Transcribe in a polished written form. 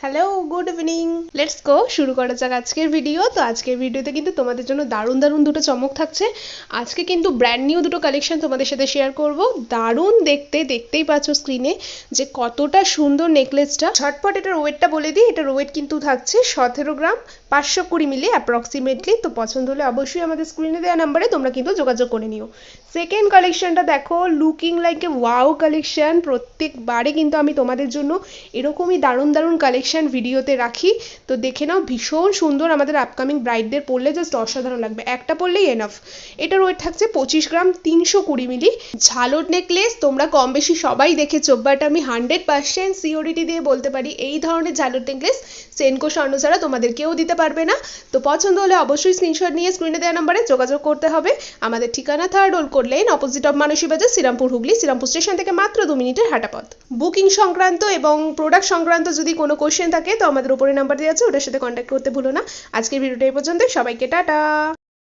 Hello, good evening. Let's go, শুরু করা যাক আজকের ভিডিও। তো আজকের ভিডিওতে কিন্তু তোমাদের জন্য দারুণ দারুণ দুটো চমক থাকছে। আজকে কিন্তু ব্র্যান্ড নিউ দুটো কালেকশন তোমাদের সাথে শেয়ার করব। দারুণ দেখতে, দেখতেই পাচ্ছ স্ক্রিনে যে কতটা সুন্দর নেকলেসটা। ঝটপট এটার ওয়েটটা বলে দিই, এটার ওয়েট কিন্তু থাকছে 17 গ্রাম, 520 মিলি অ্যাপ্রক্সিমেটলি। তো পছন্দ হলে অবশ্যই আমাদের স্ক্রিনে দেওয়া নাম্বারে তোমরা কিন্তু যোগাযোগ করে নিও। সেকেন্ড কালেকশনটা দেখো, looking like a wow collection. প্রত্যেকবারে কিন্তু আমি তোমাদের জন্য এরকমই দারুণ দারুণ কালেকশন ভিডিওতে রাখি। তো দেখে নাও, ভীষণ সুন্দর, আমাদের আপকামিং ব্রাইডদের পরলে জাস্ট অসাধারণ লাগবে, একটা পরলেই এনাফ। এটার ওয়েট থাকছে 25 গ্রাম, 320 মিলি। ঝালর নেকলেস তোমরা কম বেশি সবাই দেখেছো, বাট আমি 100% সিওরিটি দিয়ে বলতে পারি এই ধরনের ঝালর নেকলেস সেনকো স্বর্ণ ছাড়া তোমাদের কেউ দিতে পারবে না। তো পছন্দ হলে অবশ্যই স্ক্রিনশট নিয়ে স্ক্রিনে দেওয়া নাম্বারে যোগাযোগ করতে হবে। আমাদের ঠিকানা third old code lane, opposite of Manasi Bazar, Serampore Hooghly. Serampore station থেকে মাত্র 2 মিনিটের হাঁটা পথ। বুকিং সংক্রান্ত এবং প্রোডাক্ট সংক্রান্ত যদি কোনো কোশ্চেন থাকে তো আমাদের উপরে নাম্বার দেওয়া আছে, ওটার সাথে কন্ট্যাক্ট করতে ভুলো না। আজকের ভিডিওটা এই পর্যন্ত, সবাইকে টাটা।